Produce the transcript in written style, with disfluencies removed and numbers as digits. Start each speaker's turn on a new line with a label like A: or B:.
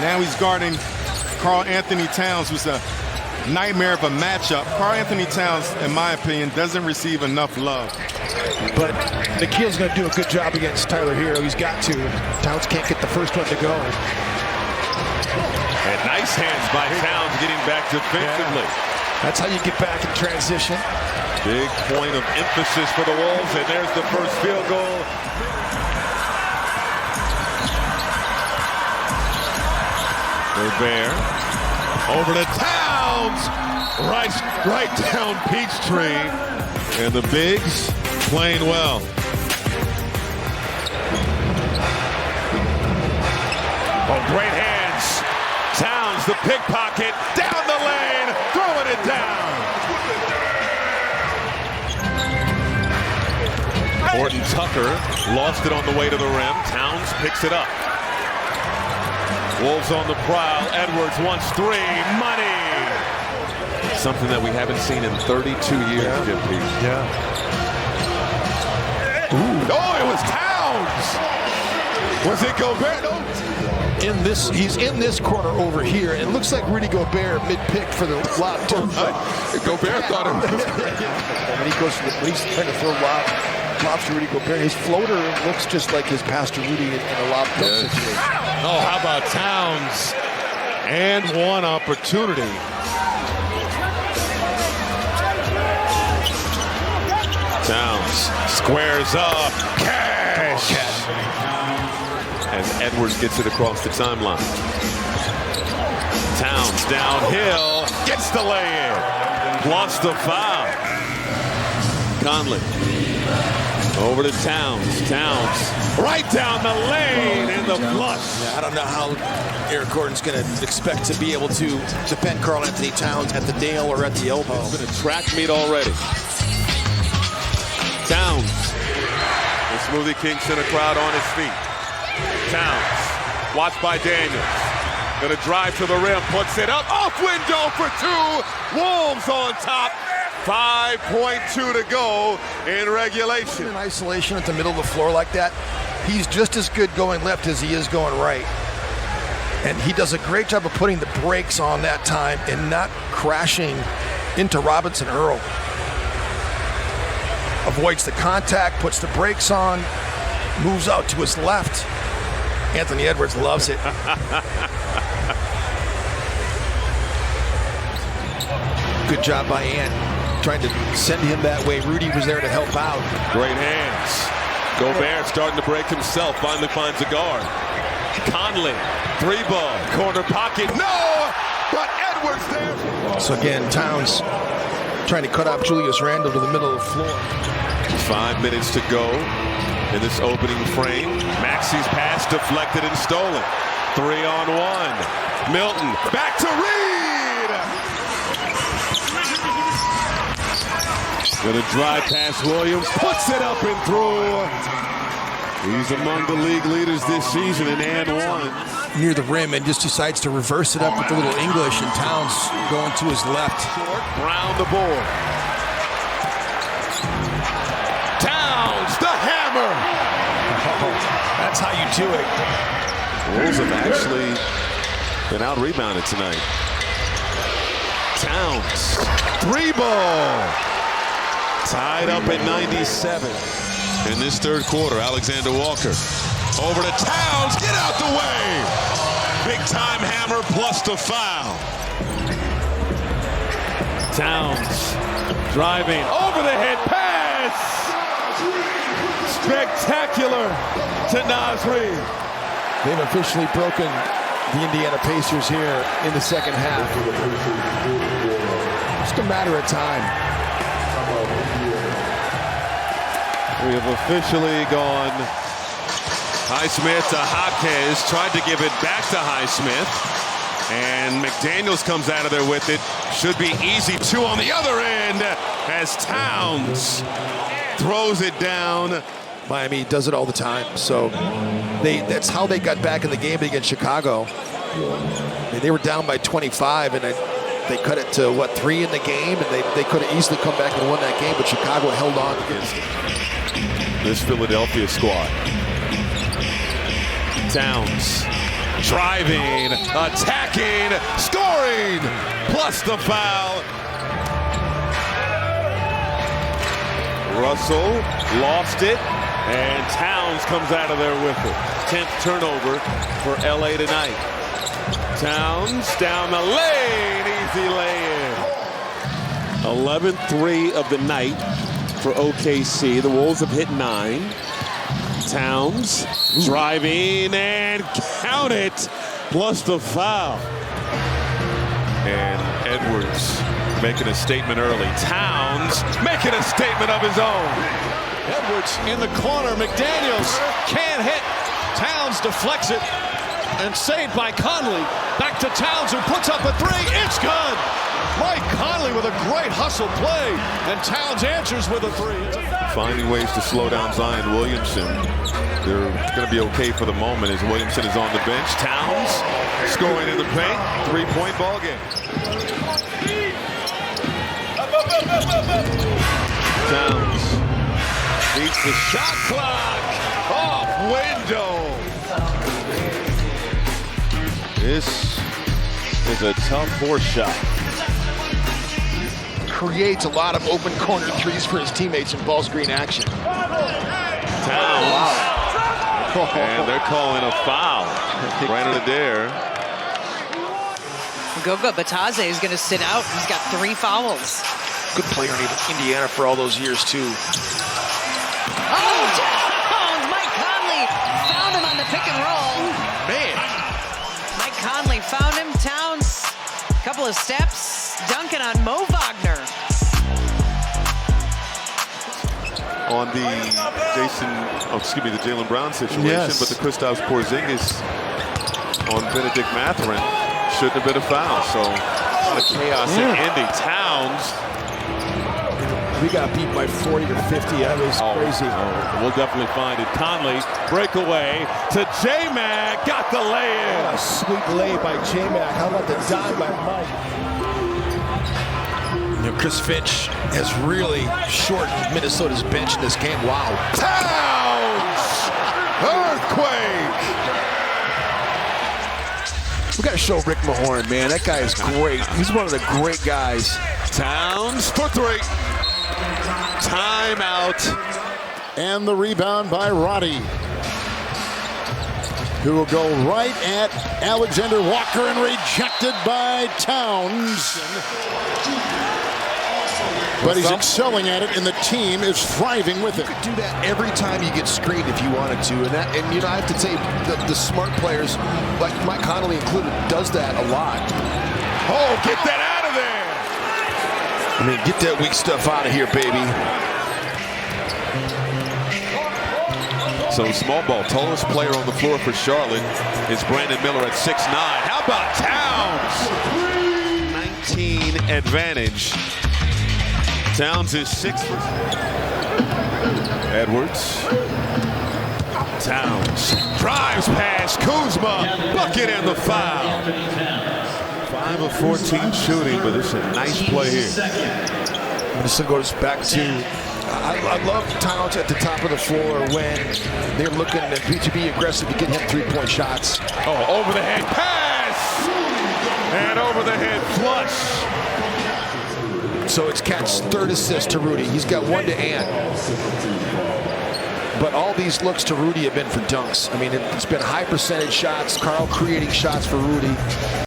A: Now he's guarding Karl-Anthony Towns, who's a nightmare of a matchup. Karl-Anthony Towns, in my opinion, doesn't receive enough love.
B: But Nikhil's going to do a good job against Tyler Hero. He's got to. Towns can't get the first one to go.
C: And nice hands by Towns getting back defensively.
B: Yeah. That's how you get back in transition.
C: Big point of emphasis for the Wolves, and there's the first field goal. Gobert over to Towns, right down Peachtree, and the bigs playing well. Oh, great hands. Towns, the pickpocket, down the lane, throwing it down. Horton Tucker lost it on the way to the rim. Towns picks it up. Wolves on the prowl. Edwards wants three. Money. Something that we haven't seen in 32 years, Jim Pete.
B: Yeah.
C: Ooh. Oh, it was Towns. Was it Gobert? No.
B: He's in this corner over here. It looks like Rudy Gobert mid-pick for the lob too.
C: Gobert thought it was.
B: when he's trying to throw lobs to Rudy Gobert, his floater looks just like his pass to Rudy in a lob situation.
C: Oh, how about Towns? And one opportunity. Towns squares up. Cash. As Edwards gets it across the timeline. Towns downhill. Gets the lay-in. Lost the foul. Conley. Over to Towns. Towns right down the lane in the flush.
D: Yeah, I don't know how Eric Gordon's going to expect to be able to defend Karl-Anthony Towns at the nail or at the elbow.
C: It's been a track meet already. Towns. The Smoothie King sent a crowd on his feet. Towns. Watched by Daniels. Gonna drive to the rim. Puts it up. Off window for two. Wolves on top. 5.2 to go in regulation.
B: In isolation at the middle of the floor like that, he's just as good going left as he is going right. And he does a great job of putting the brakes on that time and not crashing into Robinson Earl. Avoids the contact, puts the brakes on, moves out to his left. Anthony Edwards loves it. Good job by Ant, trying to send him that way. Rudy was there to help out.
C: Great hands. Gobert starting to break himself, finally finds a guard. Conley, three ball, corner pocket, no! But Edwards there.
B: So again, Towns trying to cut off Julius Randle to the middle of the floor.
C: 5 minutes to go in this opening frame. Maxi's pass deflected and stolen. 3-on-1. Milton back to Reed. Gonna drive past Williams, puts it up and through. He's among the league leaders this season in and one.
B: Near the rim and just decides to reverse it up with a little English, and Towns going to his left.
C: Brown the board. Towns, the hammer.
B: Oh, that's how you do it.
C: Wolves have actually been out-rebounded tonight. Towns, three ball. Tied up at 97 in this third quarter. Alexander Walker over to Towns. Get out the way. Big time hammer plus the foul. Towns driving over the head pass. Spectacular to Naz Reid.
B: They've officially broken the Indiana Pacers here in the second half. Just a matter of time.
C: We have officially gone Highsmith to Hopkins, tried to give it back to Highsmith, and McDaniels comes out of there with it. Should be easy. Two on the other end as Towns throws it down.
B: Miami does it all the time, so that's how they got back in the game against Chicago. They were down by 25, and they cut it to, 3 in the game, and they could have easily come back and won that game, but Chicago held on against it.
C: This Philadelphia squad. Towns Driving, attacking, scoring, plus the foul. Russell lost it, and Towns comes out of there with it. 10th turnover for LA tonight. Towns down the lane, easy lay-in. 11-3 of the night for OKC. The Wolves have hit 9. Towns driving and count it, plus the foul. And Edwards making a statement early. Towns making a statement of his own.
D: Edwards in the corner. McDaniels can't hit. Towns deflects it and saved by Conley. Back to Towns, who puts up a three. It's good. Mike Conley with a great hustle play, and Towns answers with a three.
A: Finding ways to slow down Zion Williamson. They're going to be okay for the moment as Williamson is on the bench. Towns scoring in the paint. 3-point ball game.
C: Towns beats the shot clock. Off window. This is a tough force shot.
B: Creates a lot of open corner threes for his teammates in ball screen action.
C: Towns. And they're calling a foul. Brandon Adair.
E: Goga Batadze is going to sit out. He's got 3 fouls.
B: Good player in Indiana for all those years, too.
E: Oh, Towns! Mike Conley found him on the pick and roll.
B: Man.
E: Mike Conley found him. Towns, couple of steps, dunking on Mo Wagner.
A: On the the Jaylen Brown situation,
B: Yes.
A: but the Kristaps Porzingis on Benedict Mathurin shouldn't have been a foul. So a lot of chaos in Indy. Towns.
B: We got beat by 40 or 50. That was crazy.
C: We'll definitely find it. Conley, breakaway to J-Mac, got the lay-in.
F: A sweet lay by J-Mac. How about the dive by Mike?
B: You know, Chris Finch has really shortened Minnesota's bench in this game. Wow.
C: Towns! Earthquake!
B: We got to show Rick Mahorn, man. That guy is great. He's one of the great guys.
C: Towns for 3. Timeout.
F: And the rebound by Roddy, who will go right at Alexander Walker and rejected by Towns. But he's excelling at it, and the team is thriving with it.
B: You could do that every time you get screened if you wanted to. And you know, I have to tell you, the smart players, like Mike Conley included, does that a lot.
C: Oh, get that out of there!
B: I mean, get that weak stuff out of here, baby.
C: So small ball, tallest player on the floor for Charlotte is Brandon Miller at 6'9". How about Towns? 19 advantage. Towns is 6 for Edwards. Towns drives past Kuzma, bucket and the foul. 5 of 14 shooting, but it's a nice play here.
B: This goes back to, I love Towns at the top of the floor when they're looking to be aggressive to get him 3-point shots.
C: Oh, over the head pass! And over the head flush.
B: So it's Cat's 3rd assist to Rudy. He's got 1 to Ant. But all these looks to Rudy have been for dunks. I mean, it's been high percentage shots. Karl creating shots for Rudy.